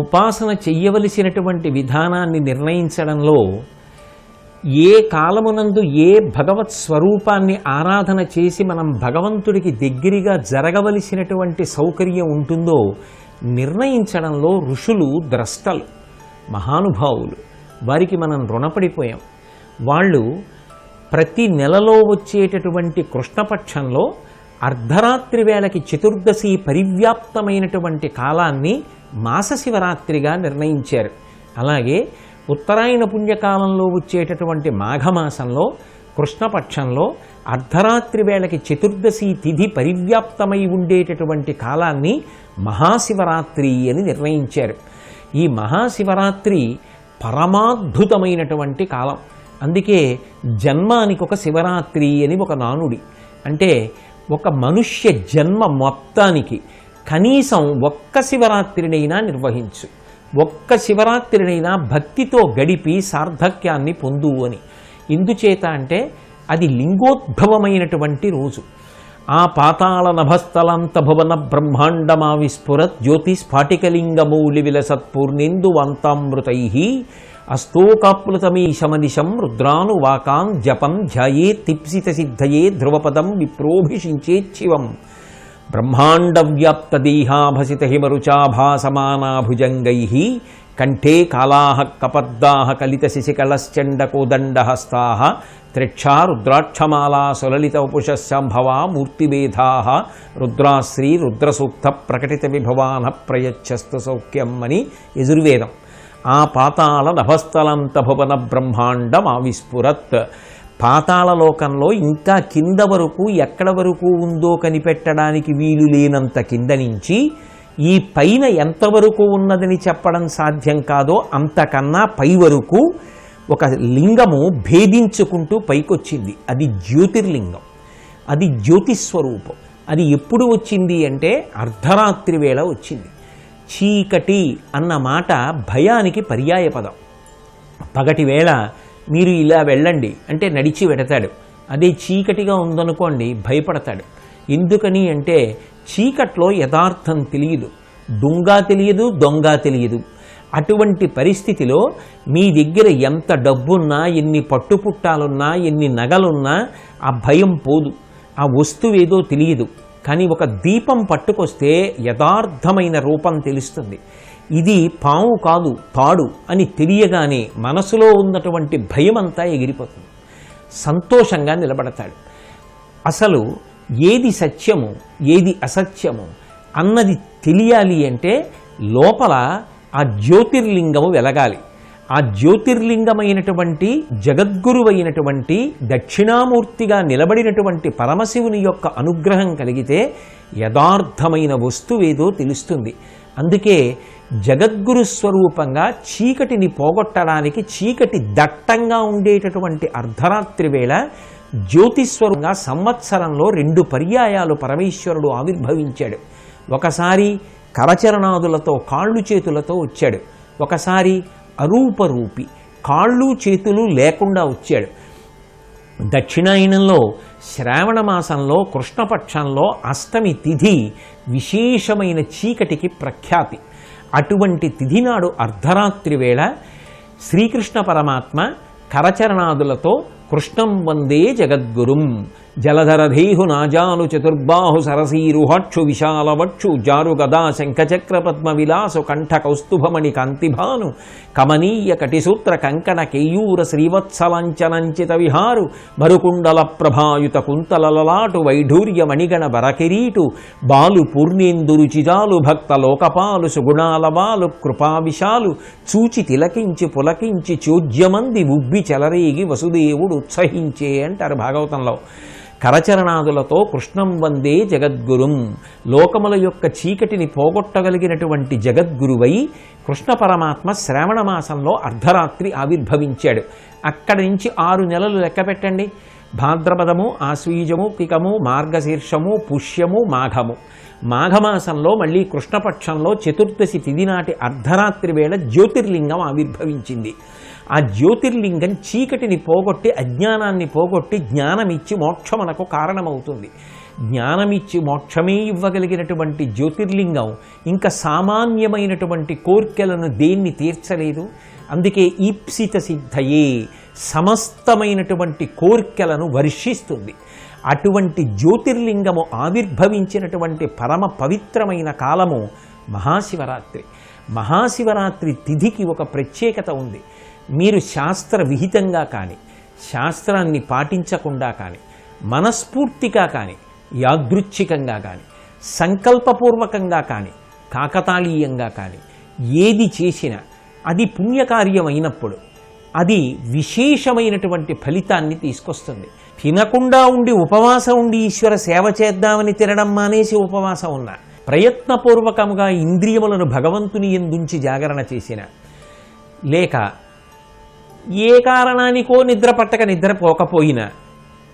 ఉపాసన చెయ్యవలసినటువంటి విధానాన్ని నిర్ణయించడంలో ఏ కాలమునందు ఏ భగవత్ స్వరూపాన్ని ఆరాధన చేసి మనం భగవంతుడికి దగ్గరగా జరగవలసినటువంటి సౌకర్యం ఉంటుందో నిర్ణయించడంలో ఋషులు ద్రష్టలు, మహానుభావులు. వారికి మనం రుణపడిపోయాం. వాళ్ళు ప్రతి నెలలో వచ్చేటటువంటి కృష్ణపక్షంలో అర్ధరాత్రి వేళకి చతుర్దశి పరివ్యాప్తమైనటువంటి కాలాన్ని మాస శివరాత్రిగా నిర్ణయించారు. అలాగే ఉత్తరాయణ పుణ్యకాలంలో వచ్చేటటువంటి మాఘమాసంలో కృష్ణపక్షంలో అర్ధరాత్రి వేళకి చతుర్దశి తిథి పరివ్యాప్తమై ఉండేటటువంటి కాలాన్ని మహాశివరాత్రి అని నిర్ణయించారు. ఈ మహాశివరాత్రి పరమాద్భుతమైనటువంటి కాలం. అందుకే జన్మానికి ఒక శివరాత్రి అని ఒక నానుడి. అంటే ఒక మనుష్య జన్మ మొత్తానికి కనీసం ఒక్క శివరాత్రినైనా నిర్వహించు, ఒక్క శివరాత్రినైనా భక్తితో గడిపి సార్థక్యాన్ని పొందు అని. ఎందుచేత అంటే అది లింగోద్భవమైనటువంటి రోజు. ఆ పాతాళ నభస్థలంత భువన బ్రహ్మాండమా విస్ఫురత్ జ్యోతి స్ఫాటికలింగమౌళి విలసత్పూర్ణేందువంతామృతై అస్తోకాప్లుతమీశమనిశం రుద్రానువాకాన్ జపం ధ్యాయే తిప్సిత సిద్ధయే ధ్రువపదం విప్రోభిషించేచ్చివం బ్రహ్మాండవ్యాప్తదేహాభసిత హిమరుచాభాసమానాభుజంగై కంఠే కాళాః కపర్దాః కలిత శిశికళశ్చండకోదండహస్తాః త్రిక్షా రుద్రాక్షమాలా సులలిత వపుషశాంభవా మూర్తిభేదాః రుద్రాశ్రీ రుద్రసూక్త ప్రకటిత విభవాన ప్రయచ్చస్తు సౌఖ్యం అని యజుర్వేదం. ఆ పాతాళ నభస్థలంత భువన బ్రహ్మాండం ఆవిస్ఫురత్. పాతాళలోకంలో ఇంకా కింద వరకు ఎక్కడ వరకు ఉందో కనిపెట్టడానికి వీలు లేనంత కింద నుంచి ఈ పైన ఎంతవరకు ఉన్నదని చెప్పడం సాధ్యం కాదో అంతకన్నా పై వరకు ఒక లింగము భేదించుకుంటూ పైకొచ్చింది. అది జ్యోతిర్లింగం, అది జ్యోతిస్వరూపం. అది ఎప్పుడు వచ్చింది అంటే అర్ధరాత్రి వేళ వచ్చింది. చీకటి అన్న మాట భయానికి పర్యాయపదం. పగటి వేళ మీరు ఇలా వెళ్ళండి అంటే నడిచి వెడతాడు. అదే చీకటిగా ఉందనుకోండి భయపడతాడు. ఎందుకని అంటే చీకట్లో యథార్థం తెలియదు, దొంగ తెలియదు, దొంగ తెలియదు. అటువంటి పరిస్థితిలో మీ దగ్గర ఎంత డబ్బున్నా, ఎన్ని పట్టుపుట్టాలున్నా, ఎన్ని నగలున్నా ఆ భయం పోదు. ఆ వస్తువేదో తెలియదు. కానీ ఒక దీపం పట్టుకొస్తే యథార్థమైన రూపం తెలుస్తుంది. ఇది పాము కాదు తాడు అని తెలియగానే మనసులో ఉన్నటువంటి భయమంతా ఎగిరిపోతుంది. సంతోషంగా నిలబడతాడు. అసలు ఏది సత్యము ఏది అసత్యము అన్నది తెలియాలి అంటే లోపల ఆ జ్యోతిర్లింగము వెలగాలి. ఆ జ్యోతిర్లింగమైనటువంటి జగద్గురువైనటువంటి దక్షిణామూర్తిగా నిలబడినటువంటి పరమశివుని యొక్క అనుగ్రహం కలిగితే యథార్థమైన వస్తువేదో తెలుస్తుంది. అందుకే జగద్గురు స్వరూపంగా చీకటిని పోగొట్టడానికి చీకటి దట్టంగా ఉండేటటువంటి అర్ధరాత్రి వేళ జ్యోతిస్వరూపంగా సంవత్సరంలో 2 పర్యాయాలు పరమేశ్వరుడు ఆవిర్భవించాడు. ఒకసారి కరచరణాదులతో కాళ్ళు చేతులతో వచ్చాడు, ఒకసారి అరూపరూపి కాళ్ళు చేతులు లేకుండా వచ్చాడు. దక్షిణాయనంలో శ్రావణ మాసంలో కృష్ణపక్షంలో అష్టమి తిథి విశేషమైన చీకటికి ప్రఖ్యాతి. అటువంటి తిథి నాడు అర్ధరాత్రి వేళ శ్రీకృష్ణ పరమాత్మ కరచరణాదులతో కృష్ణం వందే జగద్గురుం జలధరధేహు నాజాను చతుర్బాహు సరసీరుహక్షు విశాలవక్షు జారు గదా శంఖచక్ర పద్మ విలాసు కంఠ కౌస్తుభమణి కాంతిభాను కమనీయ కటిసూత్ర కంకణ కేయూర శ్రీవత్సలాంచనంచిత విహారు మరుకుండల ప్రభాయుత కుంతలలలాటు వైఢూర్య మణిగణ బరకిరీటు బాలు పూర్ణేందురుచిజాలు భక్త లోకపాలు సుగుణాల బాలు కృపావిశాలు చూచి తిలకించి పులకించి చోద్యమంది ఉబ్బి చెలరేగి వసుదేవుడు ఉత్సహించే అంటారు భాగవతంలో. కరచరణాదులతో కృష్ణం వందే జగద్గురుం, లోకముల యొక్క చీకటిని పోగొట్టగలిగినటువంటి జగద్గురువై కృష్ణ పరమాత్మ శ్రావణ మాసంలో అర్ధరాత్రి ఆవిర్భవించాడు. అక్కడి నుంచి 6 నెలలు లెక్క పెట్టండి. భాద్రపదము, ఆశ్వీజము, కికము, మార్గశీర్షము, పుష్యము, మాఘము. మాఘమాసంలో మళ్ళీ కృష్ణపక్షంలో చతుర్దశి తిథి నాటి అర్ధరాత్రి వేళ జ్యోతిర్లింగం ఆవిర్భవించింది. ఆ జ్యోతిర్లింగం చీకటిని పోగొట్టి అజ్ఞానాన్ని పోగొట్టి జ్ఞానమిచ్చి మోక్షమునకు కారణమవుతుంది. జ్ఞానమిచ్చి మోక్షమే ఇవ్వగలిగినటువంటి జ్యోతిర్లింగం ఇంకా సామాన్యమైనటువంటి కోర్కెలను దేన్ని తీర్చలేదు. అందుకే ఈప్సిత సిద్ధయే సమస్తమైనటువంటి కోర్కెలను వర్షిస్తుంది. అటువంటి జ్యోతిర్లింగము ఆవిర్భవించినటువంటి పరమ పవిత్రమైన కాలము మహాశివరాత్రి. మహాశివరాత్రి తిథికి ఒక ప్రత్యేకత ఉంది. మీరు శాస్త్ర విహితంగా కానీ, శాస్త్రాన్ని పాటించకుండా కానీ, మనస్ఫూర్తిగా కానీ, యాదృచ్ఛికంగా కానీ, సంకల్పపూర్వకంగా కానీ, కాకతాళీయంగా కానీ ఏది చేసినా అది పుణ్యకార్యం అయినప్పుడు అది విశేషమైనటువంటి ఫలితాన్ని తీసుకొస్తుంది. తినకుండా ఉండి ఉపవాసం ఉండి ఈశ్వర సేవ చేద్దామని తినడం మానేసి ఉపవాసం ఉన్నా, ప్రయత్నపూర్వకంగా ఇంద్రియములను భగవంతుని యందుంచి జాగరణ చేసిన, లేక ఏ కారణానికో నిద్ర పట్టక నిద్రపోకపోయినా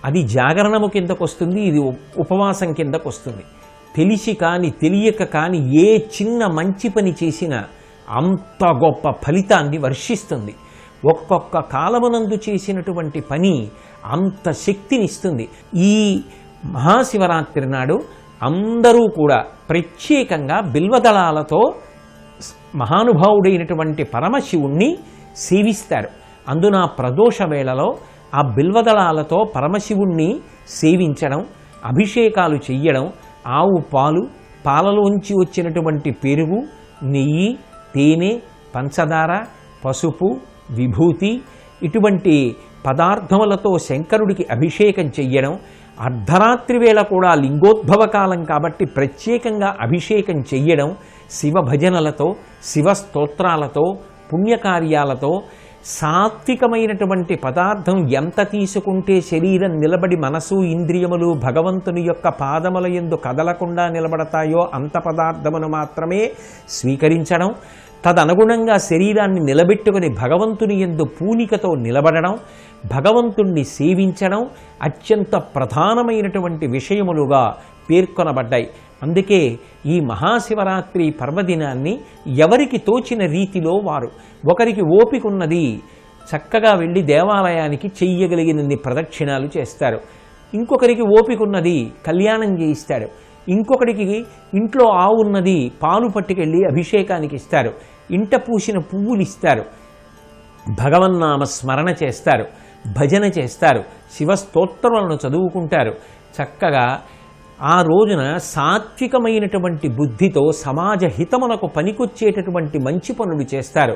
అది జాగరణము కిందకు వస్తుంది, ఇది ఉపవాసం కిందకు వస్తుంది. తెలిసి కానీ తెలియక కానీ ఏ చిన్న మంచి పని చేసినా అంత గొప్ప ఫలితాన్ని వర్షిస్తుంది. ఒక్కొక్క కాలమునందు చేసినటువంటి పని అంత శక్తినిస్తుంది. ఈ మహాశివరాత్రి నాడు అందరూ కూడా ప్రత్యేకంగా బిల్వదళాలతో మహానుభావుడైనటువంటి పరమశివుణ్ణి సేవిస్తారు. అందున ప్రదోష వేళలో ఆ బిల్వదళాలతో పరమశివుణ్ణి సేవించడం, అభిషేకాలు చెయ్యడం, ఆవు పాలు, పాలలోంచి వచ్చినటువంటి పెరుగు, నెయ్యి, తేనె, పంచదార, పసుపు, విభూతి ఇటువంటి పదార్థములతో శంకరుడికి అభిషేకం చెయ్యడం, అర్ధరాత్రి వేళ కూడా లింగోద్భవ కాలం కాబట్టి ప్రత్యేకంగా అభిషేకం చెయ్యడం, శివ భజనలతో, శివ స్తోత్రాలతో, పుణ్యకార్యాలతో, సాత్వికమైనటువంటి పదార్థం ఎంత తీసుకుంటే శరీరం నిలబడి మనసు ఇంద్రియములు భగవంతుని యొక్క పాదముల యందు కదలకుండా నిలబడతాయో అంత పదార్థమును మాత్రమే స్వీకరించడం, తదనుగుణంగా శరీరాన్ని నిలబెట్టుకుని భగవంతుని యందు పూనికతో నిలబడడం, భగవంతుణ్ణి సేవించడం అత్యంత ప్రధానమైనటువంటి విషయములుగా పేర్కొనబడ్డాయి. అందుకే ఈ మహాశివరాత్రి పర్వదినాన్ని ఎవరికి తోచిన రీతిలో వారు, ఒకరికి ఓపిక ఉన్నది చక్కగా వెళ్ళి దేవాలయానికి చెయ్యగలిగినన్ని ప్రదక్షిణాలు చేస్తారు, ఇంకొకరికి ఓపిక ఉన్నది కళ్యాణం చేయిస్తాడు, ఇంకొకటికి ఇంట్లో ఆవు ఉన్నది పాలు పట్టుకెళ్ళి అభిషేకానికి ఇస్తారు, ఇంట పూసిన పువ్వులు ఇస్తారు, భగవన్నామ స్మరణ చేస్తారు, భజన చేస్తారు, శివస్తోత్రములను చదువుకుంటారు. చక్కగా ఆ రోజున సాత్వికమైనటువంటి బుద్ధితో సమాజ హితమునకు పనికొచ్చేటటువంటి మంచి పనులు చేస్తారు.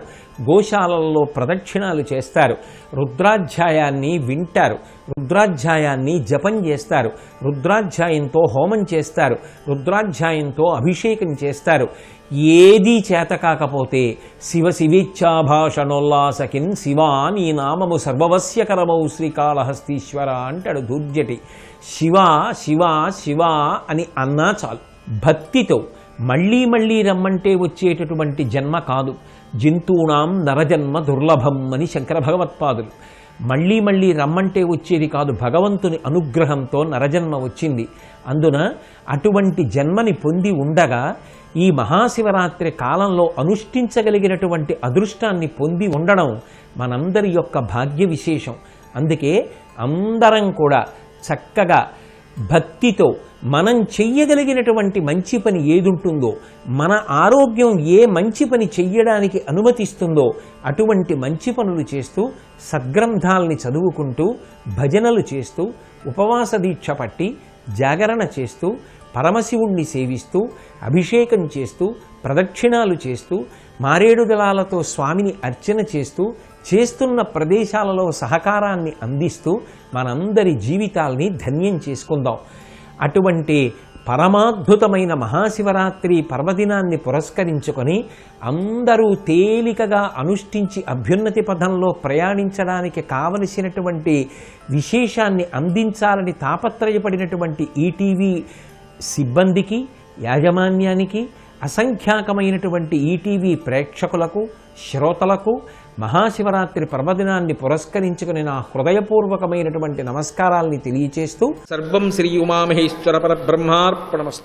గోశాలల్లో ప్రదక్షిణాలు చేస్తారు, రుద్రాధ్యాయాన్ని వింటారు, రుద్రాధ్యాయాన్ని జపం చేస్తారు, రుద్రాధ్యాయంతో హోమం చేస్తారు, రుద్రాధ్యాయంతో అభిషేకం చేస్తారు. ఏదీ చేత కాకపోతే శివ శివేచ్ఛాభాషణోల్లాసకిన్ శివా నీ నామము సర్వవస్యకరమౌ శ్రీకాళహస్తీశ్వర అంటాడు దుర్జటి. శివ శివ శివ అని అన్నా చాలు. భక్తితో మళ్ళీ మళ్ళీ రమ్మంటే వచ్చేటటువంటి జన్మ కాదు, జంతూనాం నరజన్మ దుర్లభం అని శంకర భగవత్పాదులు. మళ్ళీ మళ్ళీ రమ్మంటే వచ్చేది కాదు, భగవంతుని అనుగ్రహంతో నరజన్మ వచ్చింది. అందున అటువంటి జన్మని పొంది ఉండగా ఈ మహాశివరాత్రి కాలంలో అనుష్ఠించగలిగినటువంటి అదృష్టాన్ని పొంది ఉండడం మనందరి యొక్క భాగ్య విశేషం. అందుకే అందరం కూడా చక్కగా భక్తితో మనం చెయ్యగలిగినటువంటి మంచి పని ఏదుంటుందో, మన ఆరోగ్యం ఏ మంచి పని చెయ్యడానికి అనుమతిస్తుందో అటువంటి మంచి పనులు చేస్తూ, సద్గ్రంథాలని చదువుకుంటూ, భజనలు చేస్తూ, ఉపవాస దీక్ష పట్టి జాగరణ చేస్తూ, పరమశివుణ్ణి సేవిస్తూ, అభిషేకం చేస్తూ, ప్రదక్షిణాలు చేస్తూ, మారేడు దళాలతో స్వామిని అర్చన చేస్తూ, చేస్తున్న ప్రదేశాలలో సహకారాన్ని అందిస్తూ మనందరి జీవితాల్ని ధన్యం చేసుకుందాం. అటువంటి పరమాద్భుతమైన మహాశివరాత్రి పర్వదినాన్ని పురస్కరించుకొని అందరూ తేలికగా అనుష్ఠించి అభ్యున్నతి పథంలో ప్రయాణించడానికి కావలసినటువంటి విశేషాన్ని అందించాలని తాపత్రయపడినటువంటి ఈటీవీ సిబ్బందికి, యాజమాన్యానికి, అసంఖ్యాకమైనటువంటి ఈటీవీ ప్రేక్షకులకు, శ్రోతలకు మహాశివరాత్రి పర్వదినాన్ని పురస్కరించుకుని నా హృదయపూర్వకమైనటువంటి నమస్కారాల్ని తెలియచేస్తూ సర్వం శ్రీ ఉమామహేశ్వర పరబ్రహ్మార్పణమస్తు.